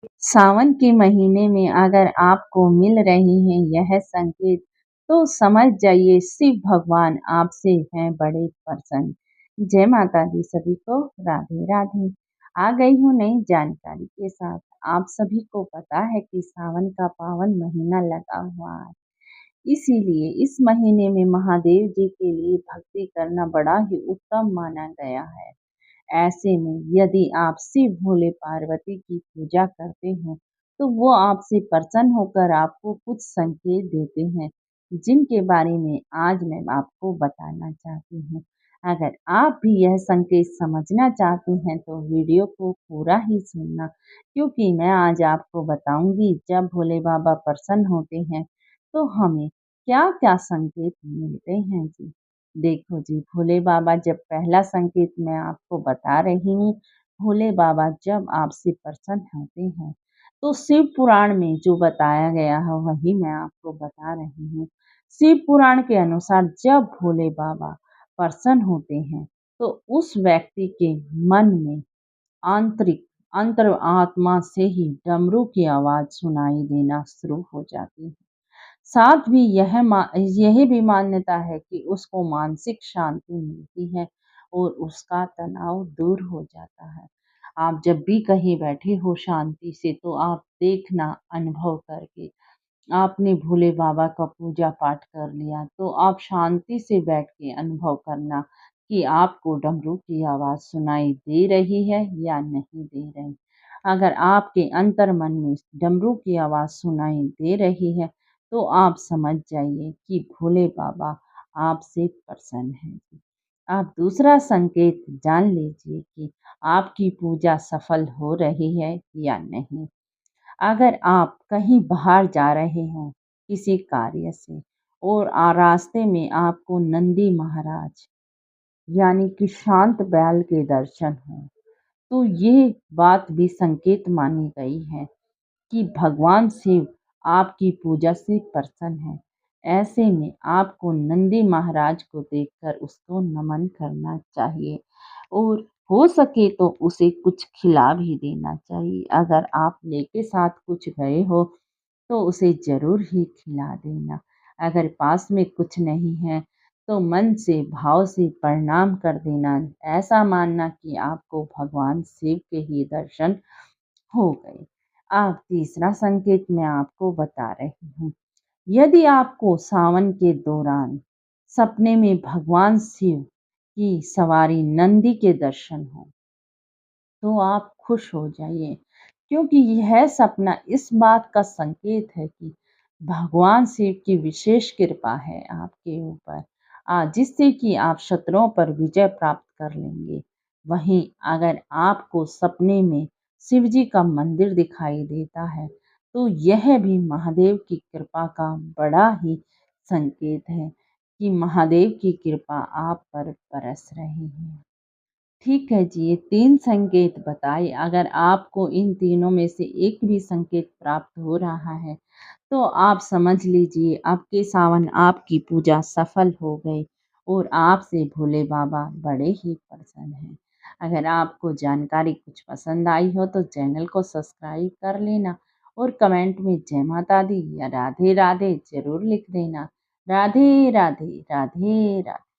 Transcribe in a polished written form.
सावन के महीने में अगर आपको मिल रहे हैं यह संकेत, तो समझ जाइए शिव भगवान आपसे हैं बड़े प्रसन्न। जय माता दी सभी को, राधे राधे। आ गई हूँ नई जानकारी के साथ। आप सभी को पता है कि सावन का पावन महीना लगा हुआ है, इसीलिए इस महीने में महादेव जी के लिए भक्ति करना बड़ा ही उत्तम माना गया है। ऐसे में यदि आप शिव भोले पार्वती की पूजा करते हो, तो वो आपसे प्रसन्न होकर आपको कुछ संकेत देते हैं, जिनके बारे में आज मैं आपको बताना चाहती हूँ। अगर आप भी यह संकेत समझना चाहते हैं तो वीडियो को पूरा ही सुनना, क्योंकि मैं आज आपको बताऊंगी जब भोले बाबा प्रसन्न होते हैं तो हमें क्या-क्या संकेत मिलते हैं जी। देखो जी, भोले बाबा जब पहला संकेत मैं आपको बता रही हूँ, भोले बाबा जब आपसे प्रसन्न होते हैं, तो शिव पुराण में जो बताया गया है वही मैं आपको बता रही हूँ। शिव पुराण के अनुसार जब भोले बाबा प्रसन्न होते हैं, तो उस व्यक्ति के मन में आंतरिक अंतर आत्मा से ही डमरू की आवाज सुनाई देना शुरू हो जाती है। साथ भी यह भी मान्यता है कि उसको मानसिक शांति मिलती है और उसका तनाव दूर हो जाता है। आप जब भी कहीं बैठे हो शांति से, तो आप देखना अनुभव करके आपने भोले बाबा का पूजा पाठ कर लिया, तो आप शांति से बैठ के अनुभव करना कि आपको डमरू की आवाज़ सुनाई दे रही है या नहीं दे रही। अगर आपके अंतर मन में डमरू की आवाज़ सुनाई दे रही है, तो आप समझ जाइए कि भोले बाबा आपसे प्रसन्न हैं। आप दूसरा संकेत जान लीजिए कि आपकी पूजा सफल हो रही है या नहीं। अगर आप कहीं बाहर जा रहे हो किसी कार्य से और रास्ते में आपको नंदी महाराज यानी कि शांत बैल के दर्शन हो, तो ये बात भी संकेत मानी गई है कि भगवान शिव आपकी पूजा से प्रसन्न है। ऐसे में आपको नंदी महाराज को देखकर उसको नमन करना चाहिए और हो सके तो उसे कुछ खिला भी देना चाहिए। अगर आप लेके साथ कुछ गए हो तो उसे ज़रूर ही खिला देना। अगर पास में कुछ नहीं है तो मन से भाव से प्रणाम कर देना। ऐसा मानना कि आपको भगवान शिव के ही दर्शन हो गए। अब तीसरा संकेत मैं आपको बता रही हूँ। यदि आपको सावन के दौरान सपने में भगवान शिव की सवारी नंदी के दर्शन हो, तो आप खुश हो जाइए, क्योंकि यह सपना इस बात का संकेत है कि भगवान शिव की विशेष कृपा है आपके ऊपर, जिससे कि आप शत्रुओं पर विजय प्राप्त कर लेंगे। वहीं अगर आपको सपने में शिव जी का मंदिर दिखाई देता है, तो यह भी महादेव की कृपा का बड़ा ही संकेत है कि महादेव की कृपा आप पर बरस रही है। ठीक है जी, ये 3 संकेत बताए। अगर आपको इन तीनों में से एक भी संकेत प्राप्त हो रहा है, तो आप समझ लीजिए अब के सावन आपकी पूजा सफल हो गई और आपसे भोले बाबा बड़े ही प्रसन्न हैं। अगर आपको जानकारी कुछ पसंद आई हो तो चैनल को सब्सक्राइब कर लेना और कमेंट में जय माता दी या राधे राधे ज़रूर लिख देना। राधे राधे, राधे राधे।